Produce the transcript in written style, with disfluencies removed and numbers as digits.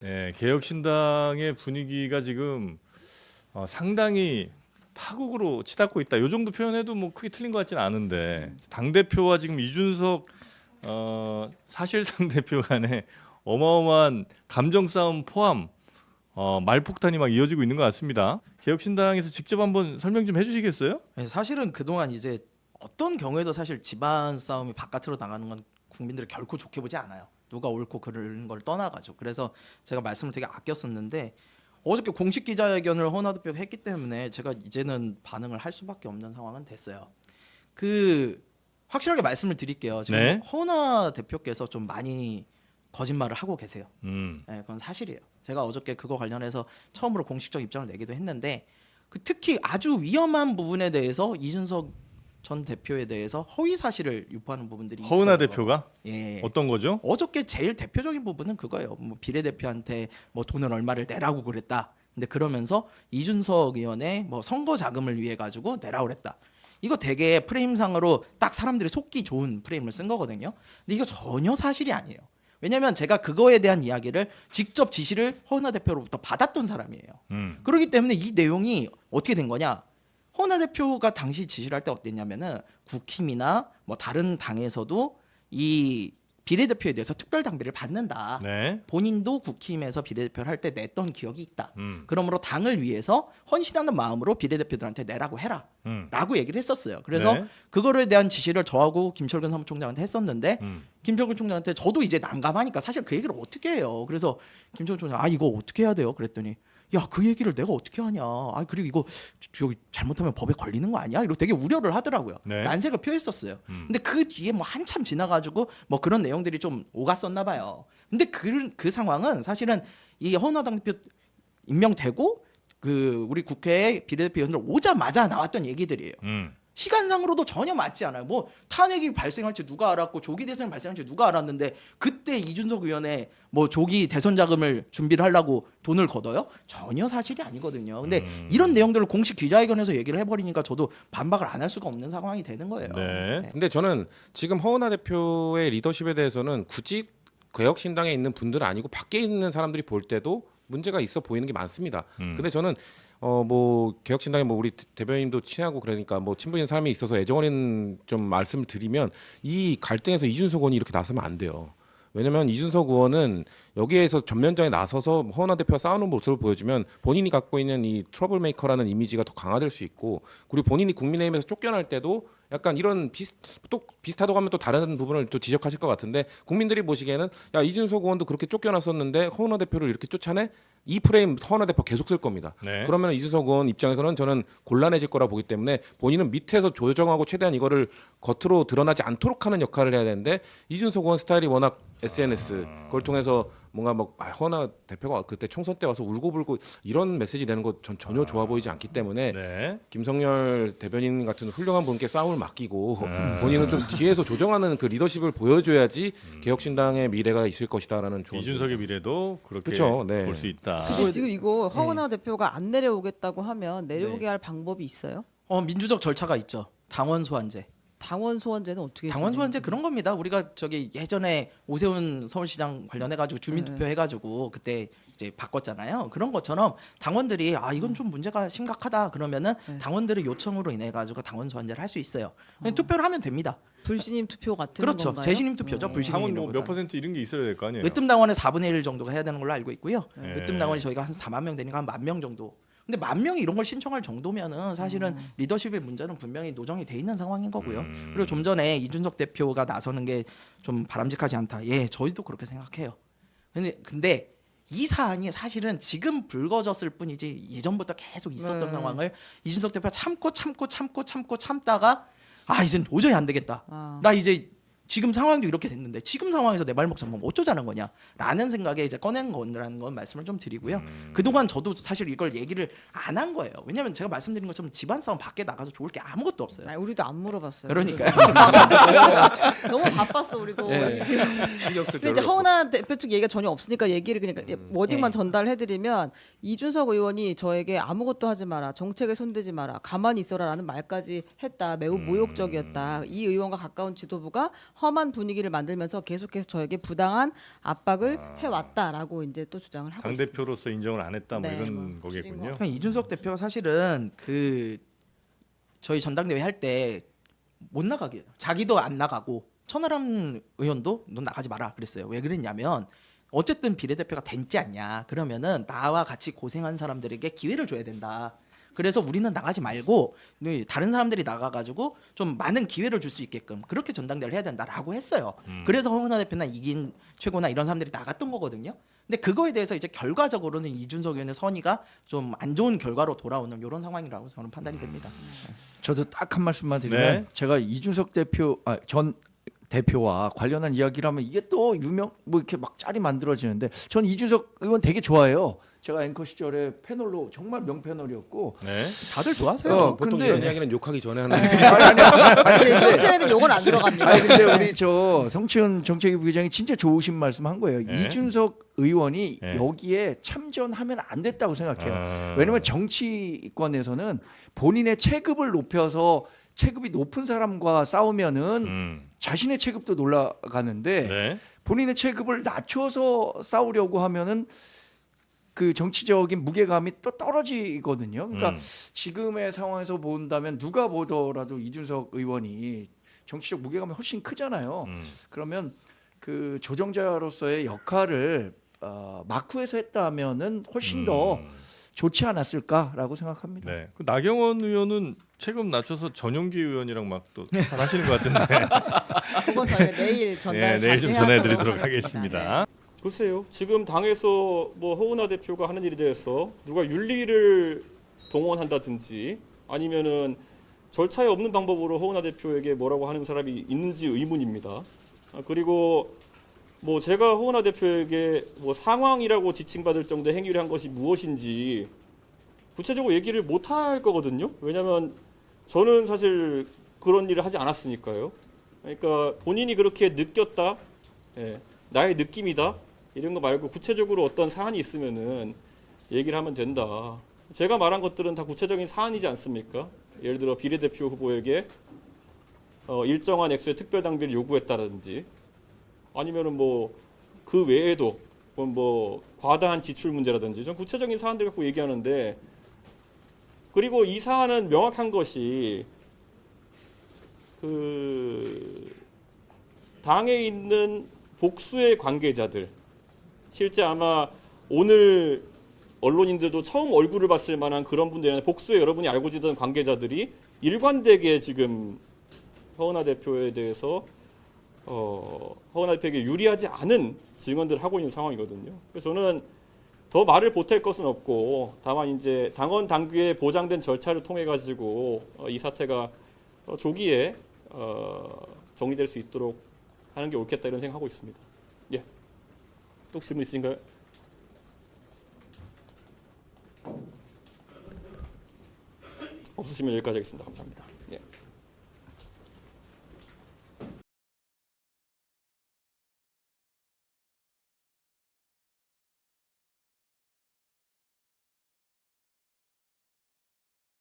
네, 개혁신당의 분위기가 지금 상당히 파국으로 치닫고 있다. 이 정도 표현해도 뭐 크게 틀린 것 같지는 않은데 당 대표와 지금 이준석 사실상 대표 간의 어마어마한 감정 싸움 포함 말폭탄이 막 이어지고 있는 것 같습니다. 개혁신당에서 직접 한번 설명 좀 해주시겠어요? 네, 사실은 그동안 이제 어떤 경우에도 사실 집안 싸움이 바깥으로 나가는 건 국민들이 결코 좋게 보지 않아요. 누가 옳고 그른 걸 떠나가죠. 그래서 제가 말씀을 되게 아꼈었는데 어저께 공식 기자회견을 허은하 대표가 했기 때문에 제가 이제는 반응을 할 수밖에 없는 상황은 됐어요. 그 확실하게 말씀을 드릴게요. 지금 네. 허은하 대표께서 좀 많이 거짓말을 하고 계세요. 음. 네, 그건 사실이에요. 제가 어저께 그거 관련해서 처음으로 공식적 입장을 내기도 했는데 특히 아주 위험한 부분에 대해서 이준석 전 대표에 대해서 허위 사실을 유포하는 부분들이 허은하 있어요. 대표가 예. 어떤 거죠? 어저께 제일 대표적인 부분은 그거예요. 뭐 비례대표한테 뭐 돈을 얼마를 내라고 그랬다. 근데 그러면서 이준석 의원의 뭐 선거 자금을 위해 가지고 내라고 그랬다. 이거 되게 프레임상으로 딱 사람들이 속기 좋은 프레임을 쓴 거거든요. 근데 이거 전혀 사실이 아니에요. 왜냐하면 제가 그거에 대한 이야기를 직접 지시를 허은하 대표로부터 받았던 사람이에요. 그렇기 때문에 이 내용이 어떻게 된 거냐? 허은하 대표가 당시 지시를 할 때 어땠냐면은 국힘이나 뭐 다른 당에서도 이 비례대표에 대해서 특별 당비를 받는다. 네. 본인도 국힘에서 비례대표를 할 때 냈던 기억이 있다. 그러므로 당을 위해서 헌신하는 마음으로 비례대표들한테 내라고 해라. 라고 얘기를 했었어요. 그래서 네. 그거에 대한 지시를 저하고 김철근 사무총장한테 했었는데 김철근 총장한테 저도 이제 난감하니까 사실 그 얘기를 어떻게 해요. 그래서 김철근 총장 이거 어떻게 해야 돼요? 그랬더니 야, 그 얘기를 내가 어떻게 하냐. 그리고 이거 저기 잘못하면 법에 걸리는 거 아니야? 이러고 되게 우려를 하더라고요. 네. 난색을 표했었어요. 근데 그 뒤에 뭐 한참 지나가지고 뭐 그런 내용들이 좀 오갔었나 봐요. 근데 그 상황은 사실은 이 허은하 당대표 임명되고 그 우리 국회에 비례대표 의원들 오자마자 나왔던 얘기들이에요. 시간상으로도 전혀 맞지 않아요. 뭐 탄핵이 발생할지 누가 알았고 조기 대선이 발생할지 누가 알았는데 그때 이준석 의원의 뭐 조기 대선 자금을 준비를 하려고 돈을 걷어요? 전혀 사실이 아니거든요. 근데 이런 내용들을 공식 기자회견에서 얘기를 해버리니까 저도 반박을 안 할 수가 없는 상황이 되는 거예요. 네. 근데 저는 지금 허은하 대표의 리더십에 대해서는 굳이 개혁신당에 있는 분들은 아니고 밖에 있는 사람들이 볼 때도 문제가 있어 보이는 게 많습니다. 근데 저는 뭐 개혁신당에 뭐 우리 대변인도 친하고 그러니까 뭐 친분인 사람이 있어서 애정어린 좀 말씀을 드리면 이 갈등에서 이준석 의원이 이렇게 나서면 안 돼요. 왜냐면 이준석 의원은 여기에서 전면전에 나서서 허은하 대표와 싸우는 모습을 보여주면 본인이 갖고 있는 이 트러블 메이커라는 이미지가 더 강화될 수 있고 그리고 본인이 국민의힘에서 쫓겨날 때도 약간 이런 또 비슷하다고 하면 또 다른 부분을 또 지적하실 것 같은데 국민들이 보시기에는 야 이준석 의원도 그렇게 쫓겨났었는데 허은하 대표를 이렇게 쫓아내? 이 프레임 허은하 대표 계속 쓸 겁니다. 네. 그러면 이준석 의원 입장에서는 저는 곤란해질 거라 보기 때문에 본인은 밑에서 조정하고 최대한 이거를 겉으로 드러나지 않도록 하는 역할을 해야 되는데 이준석 의원 스타일이 워낙 SNS 그걸 통해서 뭔가 뭐 허은하 대표가 그때 총선 때 와서 울고불고 이런 메시지 내는 거 전 전혀 좋아 보이지 않기 때문에 네. 김성열 대변인 같은 훌륭한 분께 싸움을 맡기고 본인은 좀 뒤에서 조정하는 그 리더십을 보여줘야지 개혁신당의 미래가 있을 것이다라는 조언. 이준석의 미래도 그렇게 그쵸, 네. 볼 수 있다. 근데 지금 이거 허은하 대표가 안 내려오겠다고 하면 내려오게 네. 할 방법이 있어요? 민주적 절차가 있죠. 당원 소환제. 당원 소환제는 어떻게 당원 진행해요? 소환제 그런 겁니다. 우리가 저기 예전에 오세훈 서울시장 관련해 가지고 주민 투표 해 가지고 그때 이제 바꿨잖아요. 그런 것처럼 당원들이 이건 좀 문제가 심각하다 그러면은 당원들의 요청으로 인해 가지고 당원 소환제를 할 수 있어요. 그냥 투표를 하면 됩니다. 불신임 투표 같은 그렇죠. 건가요? 재신임 투표죠. 불신임. 당원 뭐몇 퍼센트 이런 게 있어야 될 거 아니에요? 으뜸 당원의 4분의 1 정도가 해야 되는 걸로 알고 있고요. 네. 으뜸 당원이 저희가 한 4만 명 되니까 한 10,000명 정도. 근데 10,000명이 이런 걸 신청할 정도면은 사실은 리더십의 문제는 분명히 노정이 돼 있는 상황인 거고요. 그리고 좀 전에 이준석 대표가 나서는 게 좀 바람직하지 않다. 예, 저희도 그렇게 생각해요. 근데 이 사안이 사실은 지금 불거졌을 뿐이지 이전부터 계속 있었던 네. 상황을 이준석 대표가 참다가 이젠 도저히 안 되겠다. 나 이제 지금 상황도 이렇게 됐는데 지금 상황에서 내 발목 잡으면 어쩌자는 거냐라는 생각에 이제 꺼낸 거라는 건 말씀을 좀 드리고요. 그동안 저도 사실 이걸 얘기를 안 한 거예요. 왜냐하면 제가 말씀드린 것처럼 집안 싸움 밖에 나가서 좋을 게 아무것도 없어요. 아니, 우리도 안 물어봤어요. 그러니까요. 너무 바빴어 우리도. 네. 지금. 신경 쓸 근데 이제 별로 허은하 대표 측 얘기가 전혀 없으니까 얘기를 그냥 워딩만 네. 전달해드리면 이준석 의원이 저에게 아무것도 하지 마라, 정책에 손대지 마라, 가만히 있어라라는 말까지 했다. 매우 모욕적이었다. 이 의원과 가까운 지도부가 험한 분위기를 만들면서 계속해서 저에게 부당한 압박을 해왔다라고 이제 또 주장을 하고 당 있습니다. 대표로서 인정을 안 했다 뭐 네, 이런 뭐 거겠군요. 추진과 이준석 대표가 사실은 그 저희 전당대회 할 때 못 나가게 자기도 안 나가고 천하람 의원도 넌 나가지 마라 그랬어요. 왜 그랬냐면 어쨌든 비례대표가 됐지 않냐. 그러면은 나와 같이 고생한 사람들에게 기회를 줘야 된다. 그래서 우리는 나가지 말고 다른 사람들이 나가가지고 좀 많은 기회를 줄 수 있게끔 그렇게 전당대회를 해야 된다라고 했어요. 그래서 허은하 대표나 이긴 최고나 이런 사람들이 나갔던 거거든요. 근데 그거에 대해서 이제 결과적으로는 이준석 의원의 선의가 좀 안 좋은 결과로 돌아오는 이런 상황이라고 저는 판단이 됩니다. 저도 딱 한 말씀만 드리면 네. 제가 이준석 전 대표와 관련한 이야기를 하면 이게 또 유명 뭐 이렇게 막 짤이 만들어지는데 전 이준석 의원 되게 좋아해요. 제가 앵커 시절에 패널로 정말 명패널이었고 네. 다들 좋아하세요. 보통 근데- 이런 이야기는 욕하기 전에 하는 근데 쇼츠에는 요건 안 들어갑니다. 아니 근데 우리 저 성치훈 정책위 부회장이 진짜 좋으신 말씀 한 거예요. 네. 이준석 의원이 네. 여기에 참전하면 안 됐다고 생각해요. 아. 왜냐면 정치권에서는 본인의 체급을 높여서 체급이 높은 사람과 싸우면은 자신의 체급도 올라가는데 네. 본인의 체급을 낮춰서 싸우려고 하면은 그 정치적인 무게감이 또 떨어지거든요. 그러니까 지금의 상황에서 본다면 누가 보더라도 이준석 의원이 정치적 무게감이 훨씬 크잖아요. 그러면 그 조정자로서의 역할을 마쿠에서 했다면은 훨씬 더 좋지 않았을까라고 생각합니다. 네. 그 나경원 의원은 체급 낮춰서 전용기 의원이랑 막 또 하시는 것 같은데. 그건 저희가 내일 전달. 네, 내일 좀 전해드리도록 하겠습니다. 글쎄요. 지금 당에서 뭐 허은하 대표가 하는 일에 대해서 누가 윤리를 동원한다든지 아니면은 절차에 없는 방법으로 허은하 대표에게 뭐라고 하는 사람이 있는지 의문입니다. 그리고 뭐 제가 허은하 대표에게 뭐 상황이라고 지칭받을 정도의 행위를 한 것이 무엇인지 구체적으로 얘기를 못 할 거거든요. 왜냐하면 저는 사실 그런 일을 하지 않았으니까요. 그러니까 본인이 그렇게 느꼈다, 나의 느낌이다 이런 거 말고 구체적으로 어떤 사안이 있으면은 얘기를 하면 된다. 제가 말한 것들은 다 구체적인 사안이지 않습니까? 예를 들어 비례대표 후보에게 일정한 액수의 특별 당비를 요구했다든지 아니면은 뭐 그 외에도 뭐 과다한 지출 문제라든지 좀 구체적인 사안들 갖고 얘기하는데 그리고 이 사안은 명확한 것이 그 당에 있는 복수의 관계자들 실제 아마 오늘 언론인들도 처음 얼굴을 봤을 만한 그런 분들이 복수의 여러분이 알고 지던 관계자들이 일관되게 지금 허은하 대표에 대해서 허은하 대표에게 유리하지 않은 증언들을 하고 있는 상황이거든요. 그래서 저는 더 말을 보탤 것은 없고 다만 이제 당원 당규에 보장된 절차를 통해 가지고 이 사태가 조기에 정리될 수 있도록 하는 게 옳겠다 이런 생각하고 있습니다. 예. 또 질문 있으신가요? 없으시면 여기까지 하겠습니다. 감사합니다.